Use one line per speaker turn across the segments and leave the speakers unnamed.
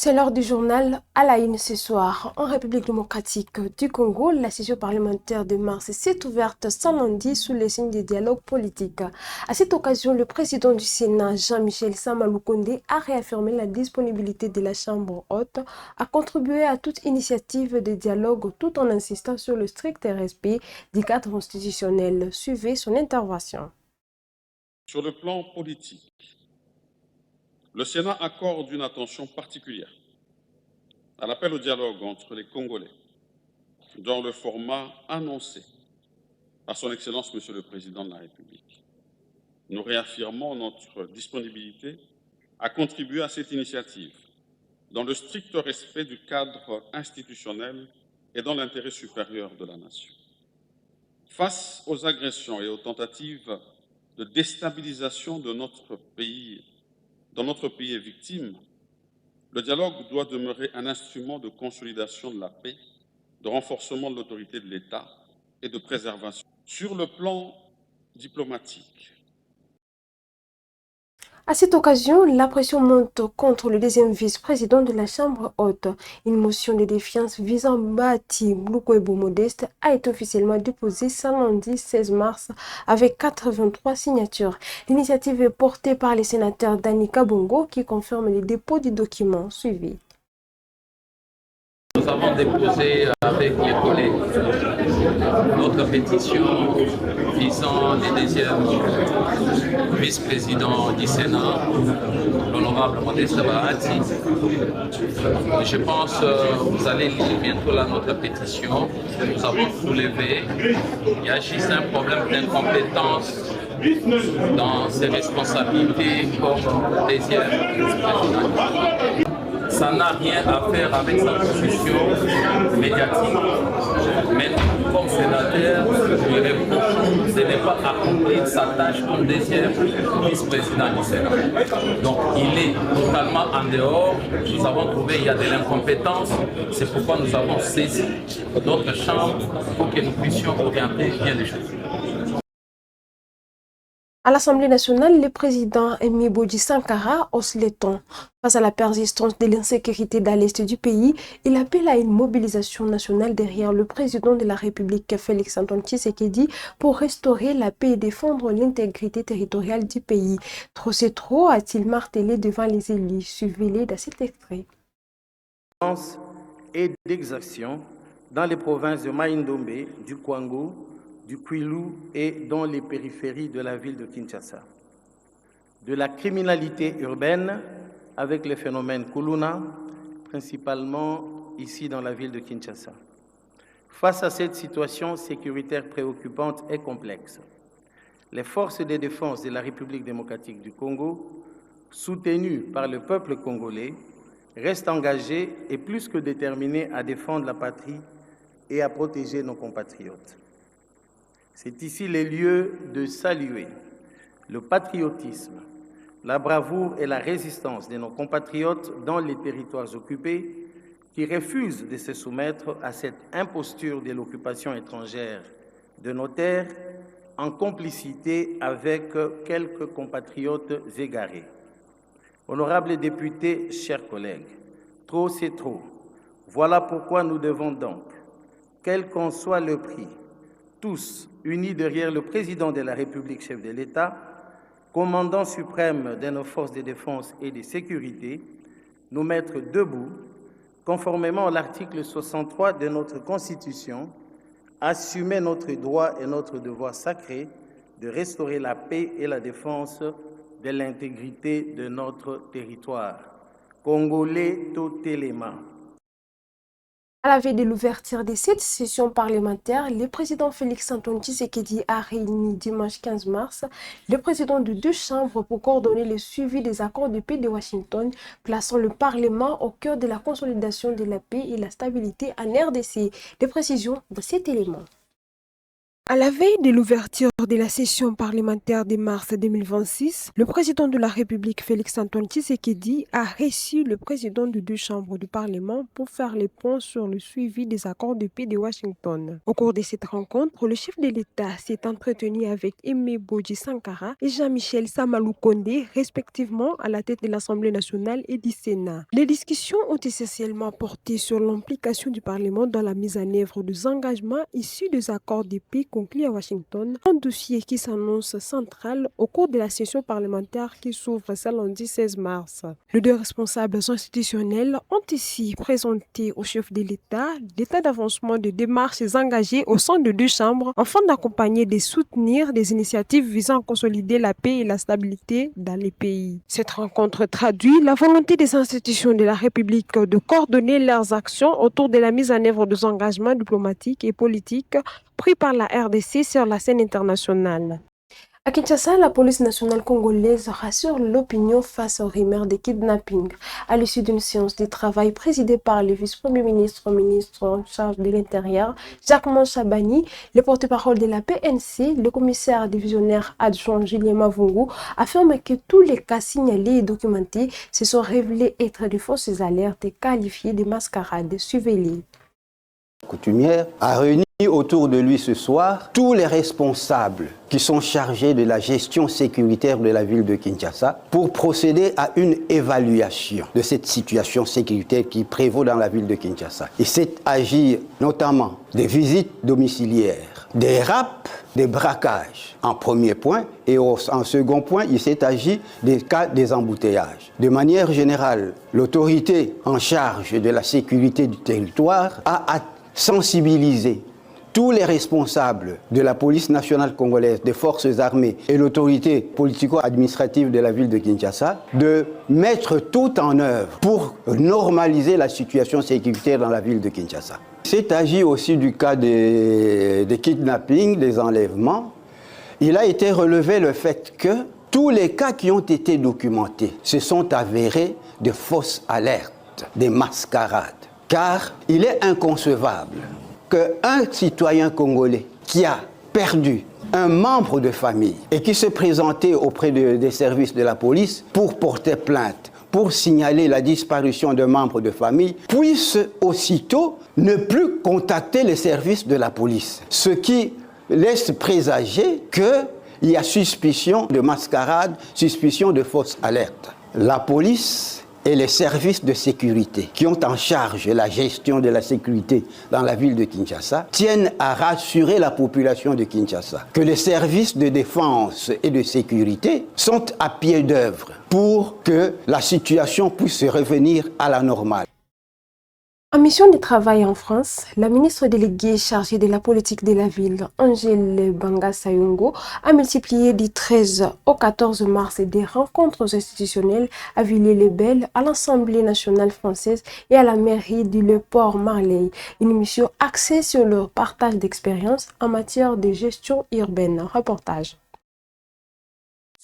C'est l'heure du journal à la une ce soir. En République démocratique du Congo, la session parlementaire de mars s'est ouverte sans lundi sous les signes du dialogue politique. À cette occasion, le président du Sénat, Jean-Michel Sama-Lukonde, a réaffirmé la disponibilité de la Chambre haute à contribuer à toute initiative de dialogue tout en insistant sur le strict respect du cadre constitutionnel. Suivez son intervention.
Sur le plan politique, le Sénat accorde une attention particulière à l'appel au dialogue entre les Congolais, dans le format annoncé par son Excellence Monsieur le Président de la République. Nous réaffirmons notre disponibilité à contribuer à cette initiative dans le strict respect du cadre institutionnel et dans l'intérêt supérieur de la nation. Face aux agressions et aux tentatives de déstabilisation de notre pays, dont notre pays est victime, le dialogue doit demeurer un instrument de consolidation de la paix, de renforcement de l'autorité de l'État et de préservation. Sur le plan diplomatique,
À cette occasion, la pression monte contre le deuxième vice-président de la Chambre haute. Une motion de défiance visant Bati Mlukwebo Modeste a été officiellement déposée ce lundi 16 mars avec 83 signatures. L'initiative est portée par les sénateurs Danika Bongo qui confirment les dépôts du document suivi.
Nous avons déposé avec les collègues notre pétition visant le deuxième vice-président du Sénat, l'honorable Modeste Bahati. Je pense que vous allez lire bientôt là notre pétition. Nous avons soulevé, il y a juste un problème d'incompétence dans ses responsabilités comme deuxième vice-président. Ça n'a rien à faire avec sa position médiatique, mais nous, comme sénateur, lui reprochons de ne pas accomplir sa tâche comme deuxième vice-président du Sénat. Donc il est totalement en dehors. Nous avons trouvé qu'il y a de l'incompétence. C'est pourquoi nous avons saisi notre chambre pour que nous puissions orienter bien les choses.
À l'Assemblée nationale, le président Aimé Bodji Sankara hausse les tons. Face à la persistance de l'insécurité dans l'est du pays, il appelle à une mobilisation nationale derrière le président de la République, Félix-Antoine Tshisekedi, pour restaurer la paix et défendre l'intégrité territoriale du pays. Trop c'est trop, a-t-il martelé devant les élus. Suivez-les dans cet extrait.
Et d'exaction dans les provinces de Maïndombe, du Kwango, du Kwilu et dans les périphéries de la ville de Kinshasa. De la criminalité urbaine avec les phénomènes Kuluna, principalement ici dans la ville de Kinshasa. Face à cette situation sécuritaire préoccupante et complexe, les forces de défense de la République démocratique du Congo, soutenues par le peuple congolais, restent engagées et plus que déterminées à défendre la patrie et à protéger nos compatriotes. C'est ici le lieu de saluer le patriotisme, la bravoure et la résistance de nos compatriotes dans les territoires occupés qui refusent de se soumettre à cette imposture de l'occupation étrangère de nos terres en complicité avec quelques compatriotes égarés. Honorables députés, chers collègues, trop c'est trop. Voilà pourquoi nous devons donc, quel qu'en soit le prix, tous unis derrière le président de la République, chef de l'État, commandant suprême de nos forces de défense et de sécurité, nous mettre debout, conformément à l'article 63 de notre Constitution, assumer notre droit et notre devoir sacré de restaurer la paix et la défense de l'intégrité de notre territoire. Congolais totalement.
À la veille de l'ouverture de cette session parlementaire, le président Félix-Antoine Tshisekedi a réuni dimanche 15 mars le président de deux chambres pour coordonner le suivi des accords de paix de Washington, plaçant le Parlement au cœur de la consolidation de la paix et la stabilité en RDC. Des précisions de cet élément. À la veille de l'ouverture de la session parlementaire de mars 2026, le président de la République, Félix-Antoine Tshisekedi, a reçu le président de deux chambres du Parlement pour faire les points sur le suivi des accords de paix de Washington. Au cours de cette rencontre, le chef de l'État s'est entretenu avec Aimé Bodji Sankara et Jean-Michel Samalou Kondé, respectivement à la tête de l'Assemblée nationale et du Sénat. Les discussions ont essentiellement porté sur l'implication du Parlement dans la mise en œuvre des engagements issus des accords de paix conclu à Washington, un dossier qui s'annonce central au cours de la session parlementaire qui s'ouvre ce lundi 16 mars. Les deux responsables institutionnels ont ici présenté au chef de l'État l'état d'avancement des démarches engagées au sein de deux chambres afin d'accompagner et de soutenir des initiatives visant à consolider la paix et la stabilité dans les pays. Cette rencontre traduit la volonté des institutions de la République de coordonner leurs actions autour de la mise en œuvre des engagements diplomatiques et politiques pris par la RDC sur la scène internationale. À Kinshasa, la police nationale congolaise rassure l'opinion face aux rumeurs de kidnapping. À l'issue d'une séance de travail présidée par le vice-premier ministre en charge de l'Intérieur, Jacques Chabani, le porte-parole de la PNC, le commissaire divisionnaire adjoint Julien Mavungu, affirme que tous les cas signalés et documentés se sont révélés être de fausses alertes qualifiées de mascarades. Suivez-les.
Coutumière a réuni autour de lui ce soir tous les responsables qui sont chargés de la gestion sécuritaire de la ville de Kinshasa pour procéder à une évaluation de cette situation sécuritaire qui prévaut dans la ville de Kinshasa. Il s'est agi notamment des visites domiciliaires, des rapes, des braquages en premier point, et en second point, il s'est agi des cas des embouteillages. De manière générale, l'autorité en charge de la sécurité du territoire a sensibilisé tous les responsables de la police nationale congolaise, des forces armées et l'autorité politico-administrative de la ville de Kinshasa de mettre tout en œuvre pour normaliser la situation sécuritaire dans la ville de Kinshasa. Il s'est agi aussi du cas des kidnappings, des enlèvements. Il a été relevé le fait que tous les cas qui ont été documentés se sont avérés de fausses alertes, des mascarades. Car il est inconcevable qu'un citoyen congolais qui a perdu un membre de famille et qui se présentait auprès des services de la police pour porter plainte, pour signaler la disparition d'un membre de famille, puisse aussitôt ne plus contacter les services de la police. Ce qui laisse présager qu'il y a suspicion de mascarade, suspicion de fausse alerte. La police et les services de sécurité qui ont en charge la gestion de la sécurité dans la ville de Kinshasa tiennent à rassurer la population de Kinshasa que les services de défense et de sécurité sont à pied d'œuvre pour que la situation puisse revenir à la normale.
En mission de travail en France, la ministre déléguée chargée de la politique de la ville, Angèle Bangasayungo, a multiplié du 13 au 14 mars des rencontres institutionnelles à Villiers-le-Bel, à l'Assemblée nationale française et à la mairie du Le Port-Marly. Une mission axée sur le partage d'expériences en matière de gestion urbaine. Reportage.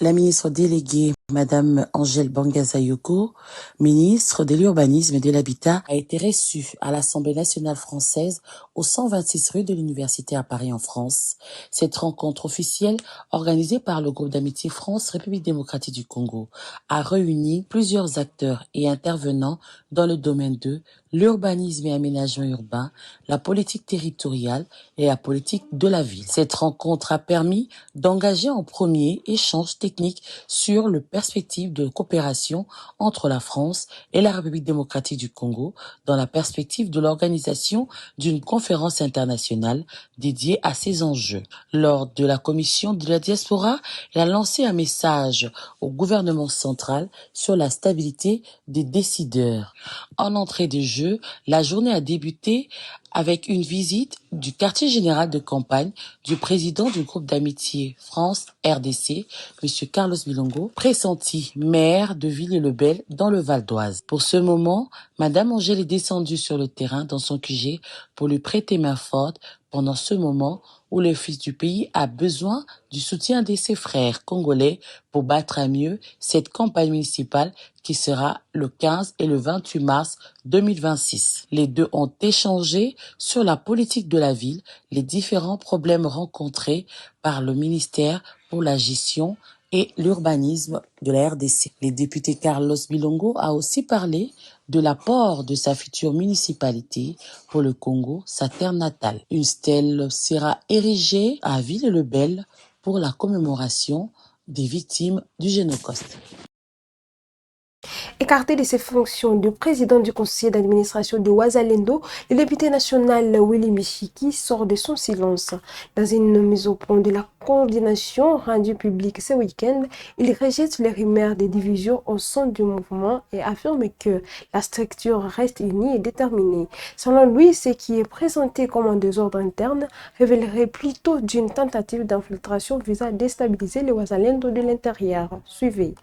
La ministre déléguée, Madame Angèle Bangasayoko, ministre de l'Urbanisme et de l'Habitat, a été reçue à l'Assemblée nationale française au 126 rue de l'Université à Paris en France. Cette rencontre officielle, organisée par le groupe d'amitié France-République démocratique du Congo, a réuni plusieurs acteurs et intervenants dans le domaine de l'urbanisme et aménagement urbain, la politique territoriale et la politique de la ville. Cette rencontre a permis d'engager en premier échange technique sur le perspective de coopération entre la France et la République démocratique du Congo dans la perspective de l'organisation d'une conférence internationale dédiée à ces enjeux. Lors de la commission de la diaspora, elle a lancé un message au gouvernement central sur la stabilité des décideurs. En entrée de jeu, la journée a débuté avec une visite du quartier général de campagne du président du groupe d'amitié France-RDC, M. Carlos Bilongo, pressenti maire de Villiers-le-Bel dans le Val d'Oise. Pour ce moment, Madame Angèle est descendue sur le terrain dans son QG pour lui prêter main forte pendant ce moment où le fils du pays a besoin du soutien de ses frères congolais pour battre à mieux cette campagne municipale qui sera le 15 et le 28 mars 2026. Les deux ont échangé sur la politique de la ville, les différents problèmes rencontrés par le ministère pour la gestion et l'urbanisme de la RDC. Le député Carlos Bilongo a aussi parlé de l'apport de sa future municipalité pour le Congo, sa terre natale. Une stèle sera érigée à Ville-le-Bel pour la commémoration des victimes du Génocoste.
Écarté de ses fonctions de président du conseil d'administration de Wazalendo, le député national Willy Michiki sort de son silence. Dans une mise au point de la coordination rendue publique ce week-end, il rejette les rumeurs des divisions au sein du mouvement et affirme que la structure reste unie et déterminée. Selon lui, ce qui est présenté comme un désordre interne révélerait plutôt d'une tentative d'infiltration visant à déstabiliser le Wazalendo de l'intérieur. Suivez.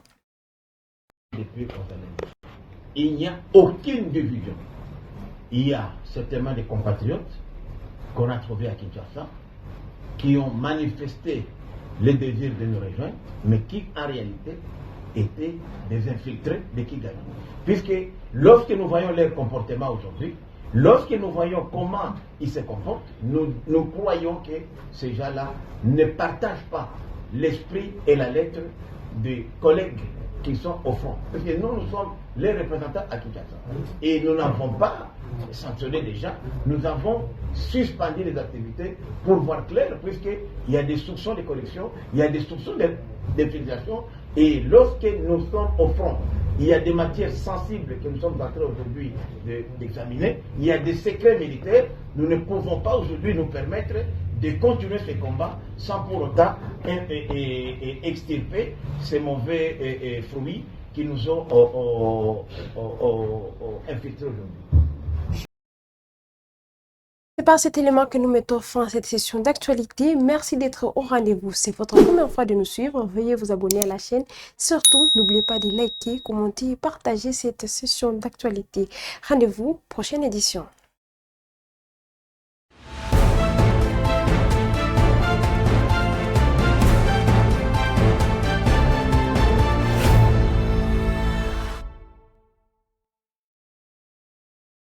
Il n'y a aucune division. Il y a certainement des compatriotes qu'on a trouvés à Kinshasa qui ont manifesté le désir de nous rejoindre, mais qui en réalité étaient des infiltrés de Kigali. Puisque lorsque nous voyons leur comportement aujourd'hui, lorsque nous voyons comment ils se comportent, nous croyons que ces gens-là ne partagent pas l'esprit et la lettre des collègues qui sont au front. Parce que nous sommes les représentants à Kinshasa. Et nous n'avons pas sanctionné des gens, nous avons suspendu les activités pour voir clair, puisqu'il y a des soupçons de corruption, il y a des soupçons d'infiltration, et lorsque nous sommes au front, il y a des matières sensibles que nous sommes en train aujourd'hui d'examiner, il y a des secrets militaires, nous ne pouvons pas aujourd'hui nous permettre de continuer ce combat sans pour autant extirper ces mauvais fruits qui nous ont infiltrés aujourd'hui.
C'est par cet élément que nous mettons fin à cette session d'actualité. Merci d'être au rendez-vous. C'est votre première fois de nous suivre. Veuillez vous abonner à la chaîne. Surtout, n'oubliez pas de liker, commenter et partager cette session d'actualité. Rendez-vous, prochaine édition.